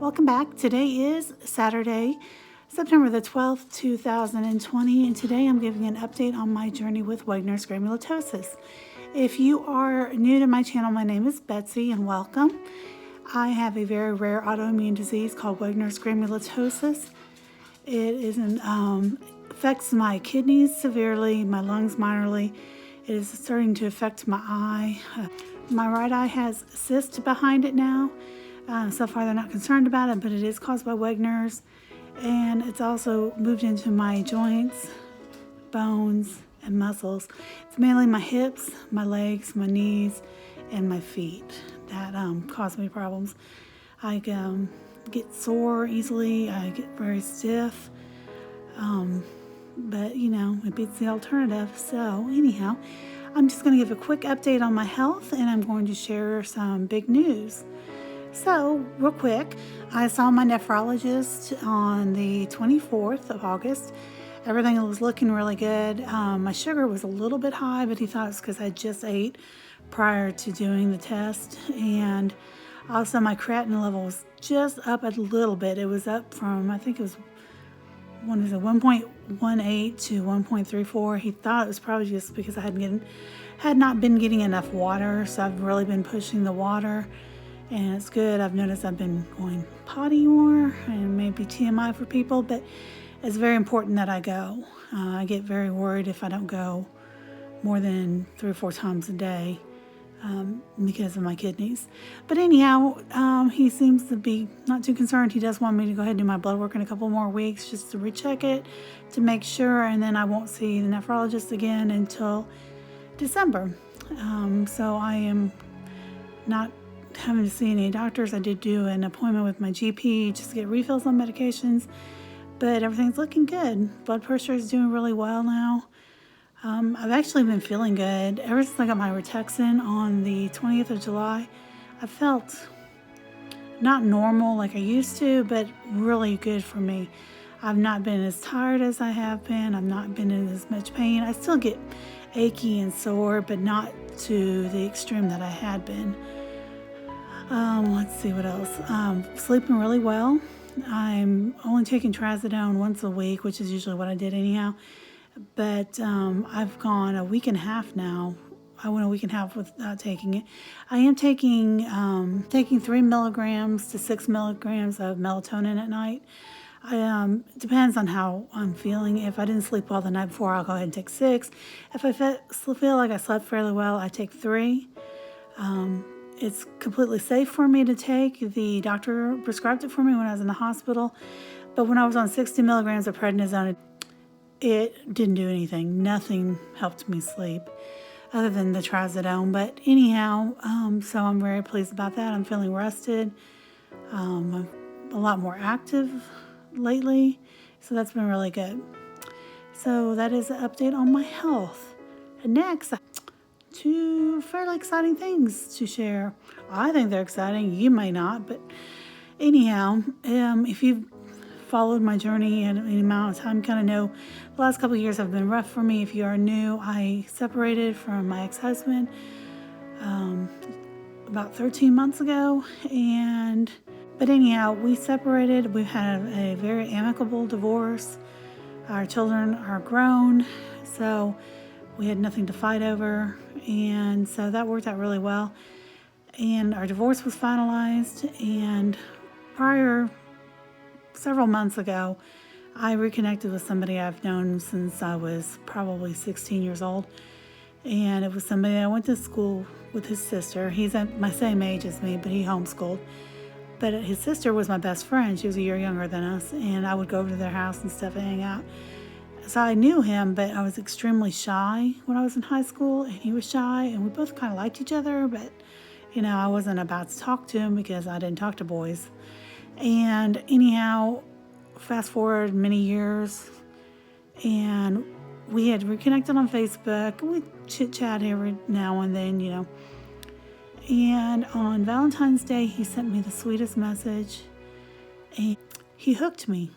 Welcome back. Today is Saturday, September the 12th, 2020, and today I'm giving an update on my journey with Wegener's granulomatosis. If you are new to my channel, my name is Betsy and welcome. I have a very rare autoimmune disease called Wegener's granulomatosis. It affects my kidneys severely, my lungs minorly. It is starting to affect my eye. My right eye has cysts behind it now. So far they're not concerned about it, but it is caused by Wegener's, and it's also moved into my joints, bones, and muscles. It's mainly my hips, my legs, my knees, and my feet that cause me problems. I get sore easily, I get very stiff, but you know, it beats the alternative. So anyhow, I'm just going to give a quick update on my health, and I'm going to share some big news. So, real quick, I saw my nephrologist on the 24th of August. Everything was looking really good. My sugar was a little bit high, but he thought it's because I just ate prior to doing the test. And also my creatinine level was just up a little bit. It was up from, I think it was 1.18 to 1.34. He thought it was probably just because I had not been getting enough water, so I've really been pushing the water. And it's good. I've noticed I've been going potty more, and maybe TMI for people, but it's very important that I go. I get very worried if I don't go more than 3 or 4 times a day because of my kidneys. But anyhow, he seems to be not too concerned. He does want me to go ahead and do my blood work in a couple more weeks just to recheck it, to make sure, and then I won't see the nephrologist again until December. So I am not having to see any doctors. I did do an appointment with my GP just to get refills on medications, but everything's looking good. Blood pressure is doing really well now. I've actually been feeling good ever since I got my Rituxan on the 20th of July. I felt not normal like I used to, but really good for me. I've not been as tired as I have been. I've not been in as much pain. I still get achy and sore, but not to the extreme that I had been. Let's see what else. Sleeping really well. I'm only taking trazodone once a week, which is usually what I did anyhow. But I've gone a week and a half now. I went a week and a half without taking it. I am taking 3 milligrams to 6 milligrams of melatonin at night. Depends on how I'm feeling. If I didn't sleep well the night before, I'll go ahead and take 6. If I feel like I slept fairly well, I take 3. It's completely safe for me to take. The doctor prescribed it for me when I was in the hospital, but when I was on 60 milligrams of prednisone, it didn't do anything. Nothing helped me sleep other than the trazodone. But anyhow, so I'm very pleased about that. I'm feeling rested. I'm a lot more active lately, so that's been really good. So that is an update on my health. And next, 2 fairly exciting things to share. I think they're exciting. You may not, but anyhow, if you've followed my journey and any amount of time, you kind of know the last couple of years have been rough for me. If you are new, I separated from my ex-husband about 13 months ago, but anyhow, we separated. We've had a very amicable divorce. Our children are grown, so we had nothing to fight over, and so that worked out really well. And our divorce was finalized, and several months ago, I reconnected with somebody I've known since I was probably 16 years old. And it was somebody I went to school with his sister. He's at my same age as me, but he homeschooled. But his sister was my best friend. She was a year younger than us, and I would go over to their house and stuff and hang out. So I knew him, but I was extremely shy when I was in high school, and he was shy, and we both kind of liked each other, but, you know, I wasn't about to talk to him because I didn't talk to boys. And anyhow, fast forward many years, and we had reconnected on Facebook. We chit-chat every now and then, you know. And on Valentine's Day, he sent me the sweetest message, and he hooked me.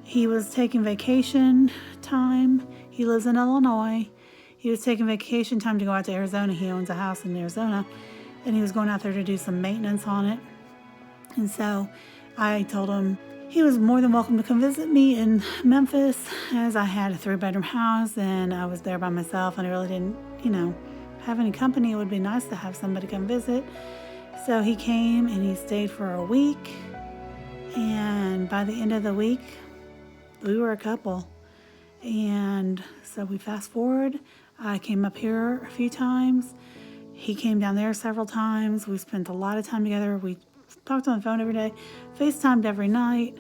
He was taking vacation time. He lives in Illinois. He was taking vacation time to go out to Arizona. He owns a house in Arizona, and he was going out there to do some maintenance on it. And so I told him he was more than welcome to come visit me in Memphis, as I had a 3-bedroom house and I was there by myself and I really didn't, have any company. It would be nice to have somebody come visit. So he came and he stayed for a week, and by the end of the week, we were a couple. And so we fast forward. I came up here a few times. He came down there several times. We spent a lot of time together. We talked on the phone every day, FaceTimed every night.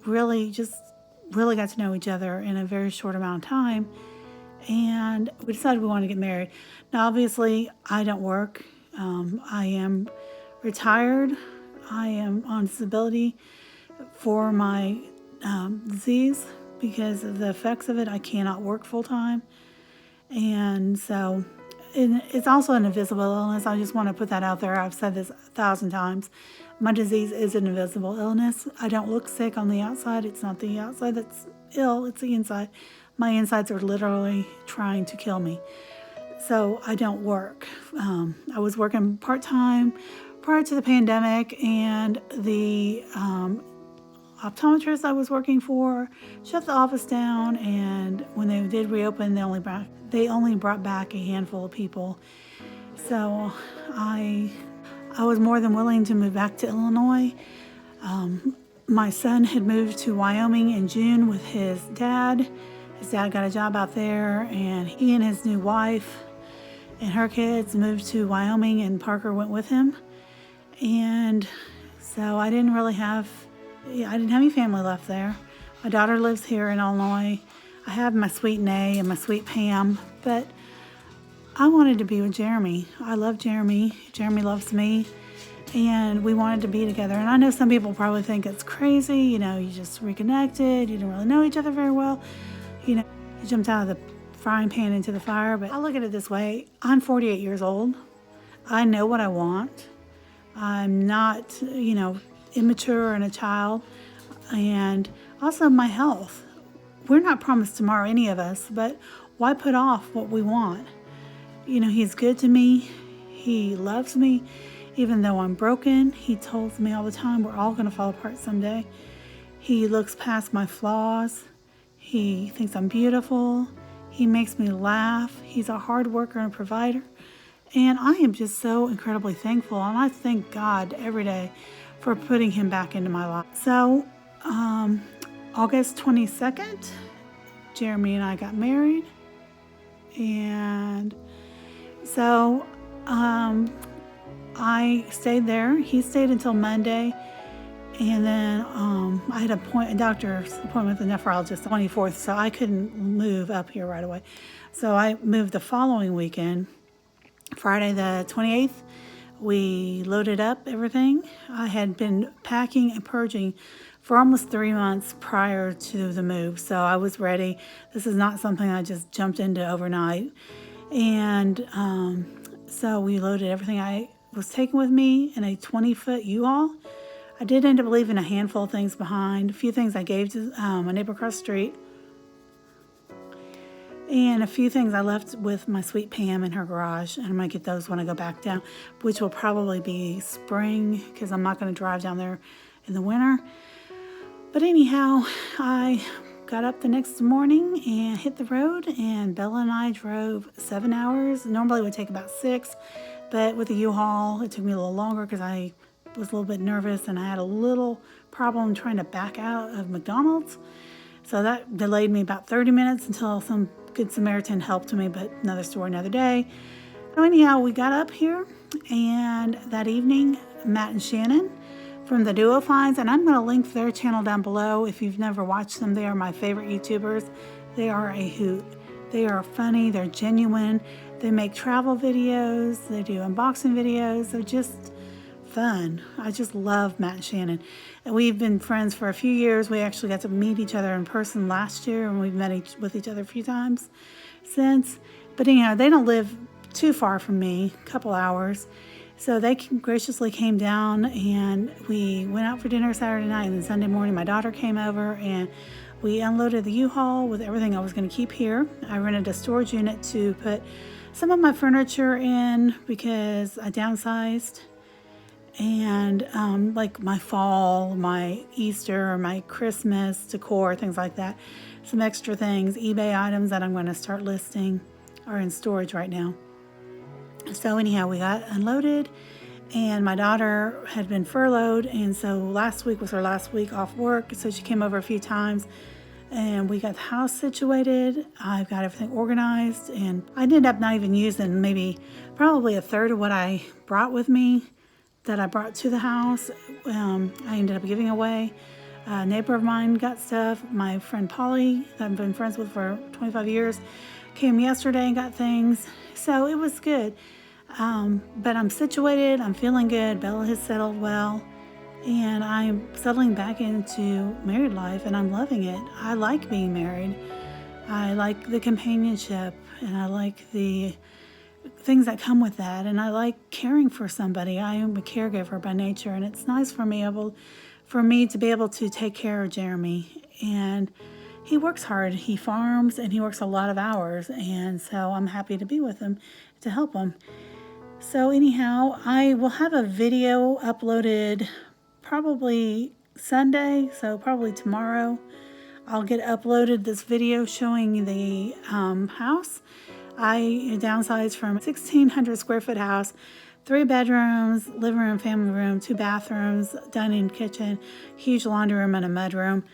Really got to know each other in a very short amount of time. And we decided we wanted to get married. Now, obviously, I don't work. I am retired. I am on disability for my disease. Because of the effects of it, I cannot work full time. And so it's also an invisible illness. I just want to put that out there. I've said this 1,000 times. My disease is an invisible illness. I don't look sick on the outside. It's not the outside that's ill, it's the inside. My insides are literally trying to kill me. So I don't work. I was working part-time prior to the pandemic, and the optometrist I was working for shut the office down, and when they did reopen, they only brought back a handful of people. So I was more than willing to move back to Illinois. My son had moved to Wyoming in June with his dad. His dad got a job out there, and he and his new wife and her kids moved to Wyoming, and Parker went with him. And so I didn't have any family left there. My daughter lives here in Illinois. I have my sweet Nay and my sweet Pam, but I wanted to be with Jeremy. I love Jeremy. Jeremy loves me, and we wanted to be together. And I know some people probably think it's crazy, you just reconnected, you didn't really know each other very well, you jumped out of the frying pan into the fire. But I look at it this way: I'm 48 years old. I know what I want. I'm not, immature and a child. And also my health. We're not promised tomorrow, any of us, but why put off what we want? He's good to me. He loves me. Even though I'm broken, he tells me all the time we're all going to fall apart someday. He looks past my flaws. He thinks I'm beautiful. He makes me laugh. He's a hard worker and a provider. And I am just so incredibly thankful. And I thank God every day for putting him back into my life. So, August 22nd, Jeremy and I got married. And so I stayed there. He stayed until Monday. And then I had a doctor's appointment with the nephrologist the 24th, so I couldn't move up here right away. So I moved the following weekend. Friday the 28th, we loaded up everything. I had been packing and purging for almost 3 months prior to the move, so I was ready. This is not something I just jumped into overnight. And so we loaded everything I was taking with me in a 20-foot U-Haul. I did end up leaving a handful of things behind. A few things I gave to my neighbor across the street. And a few things I left with my sweet Pam in her garage. And I'm going to get those when I go back down, which will probably be spring, because I'm not going to drive down there in the winter. But anyhow, I got up the next morning and hit the road, and Bella and I drove 7 hours. Normally it would take about 6, but with the U-Haul, it took me a little longer because I was a little bit nervous and I had a little problem trying to back out of McDonald's. So that delayed me about 30 minutes until some good Samaritan helped me, but another story, another day. So anyhow, we got up here, and that evening, Matt and Shannon from the Duo Finds, and I'm going to link their channel down below if you've never watched them. They are my favorite YouTubers. They are a hoot. They are funny. They're genuine. They make travel videos. They do unboxing videos. They're just fun. I just love Matt and Shannon. And we've been friends for a few years. We actually got to meet each other in person last year, and we've met with each other a few times since. But they don't live too far from me, a couple hours. So they graciously came down, and we went out for dinner Saturday night, and then Sunday morning my daughter came over, and we unloaded the U-Haul with everything I was going to keep here. I rented a storage unit to put some of my furniture in because I downsized. and like my fall, my Easter, my Christmas decor, things like that. Some extra things, eBay items that I'm going to start listing are in storage right now. So anyhow, we got unloaded, and my daughter had been furloughed, and so last week was her last week off work, so she came over a few times, and we got the house situated. I've got everything organized, and I ended up not even using probably a third of what I brought with me that I brought to the house. I ended up giving away. A neighbor of mine got stuff. My friend Polly, that I've been friends with for 25 years, came yesterday and got things. So it was good. But I'm situated. I'm feeling good. Bella has settled well. And I'm settling back into married life, and I'm loving it. I like being married. I like the companionship, and I like the things that come with that, and I like caring for somebody. I am a caregiver by nature, and it's nice for me to be able to take care of Jeremy. And he works hard. He farms, and he works a lot of hours, and so I'm happy to be with him to help him. So anyhow, I will have a video uploaded probably Sunday, so probably tomorrow. I'll get uploaded this video showing the house. I downsized from a 1,600 square foot house, 3 bedrooms, living room, family room, 2 bathrooms, dining, kitchen, huge laundry room, and a mud room,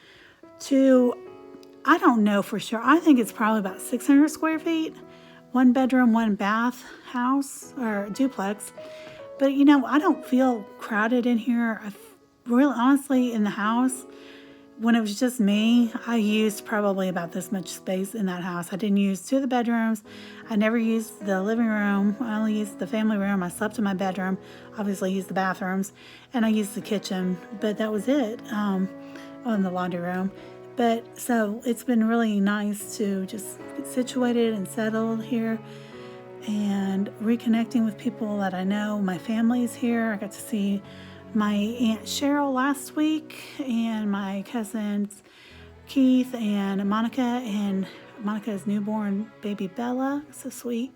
to, I don't know for sure, I think it's probably about 600 square feet, 1 bedroom, 1 bath house or duplex. But you know, I don't feel crowded in here. Really, honestly, in the house, when it was just me, I used probably about this much space in that house. I didn't use 2 of the bedrooms. I never used the living room. I only used the family room. I slept in my bedroom. Obviously, used the bathrooms, and I used the kitchen. But that was it. In the laundry room. But so it's been really nice to just get situated and settled here, and reconnecting with people that I know. My family's here. I got to see my Aunt Cheryl last week, and my cousins Keith and Monica's newborn baby Bella, so sweet,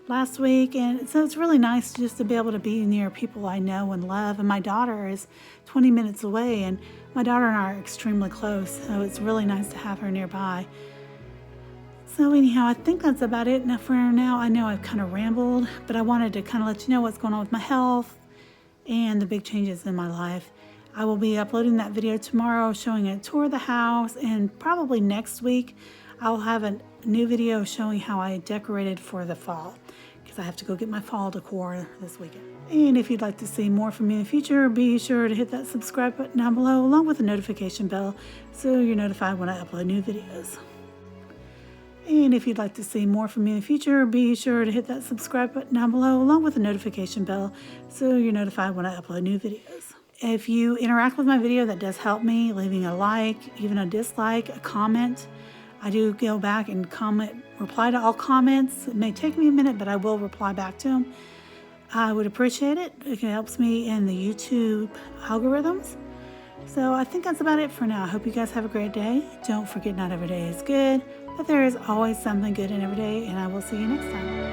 last week. And so it's really nice just to be able to be near people I know and love. And my daughter is 20 minutes away, and my daughter and I are extremely close, so it's really nice to have her nearby. So anyhow, I think that's about it. Now for now, I know I've kind of rambled, but I wanted to kind of let you know what's going on with my health and the big changes in my life. I will be uploading that video tomorrow showing a tour of the house, and probably next week I'll have a new video showing how I decorated for the fall, because I have to go get my fall decor this weekend. And if you'd like to see more from me in the future, be sure to hit that subscribe button down below along with the notification bell so you're notified when I upload new videos. And if you'd like to see more from me in the future, be sure to hit that subscribe button down below along with the notification bell so you're notified when I upload new videos. If you interact with my video, that does help me, leaving a like, even a dislike, a comment. I do go back and reply to all comments. It may take me a minute, but I will reply back to them. I would appreciate it. It helps me in the YouTube algorithms. So I think that's about it for now. I hope you guys have a great day. Don't forget, not every day is good, but there is always something good in every day, and I will see you next time.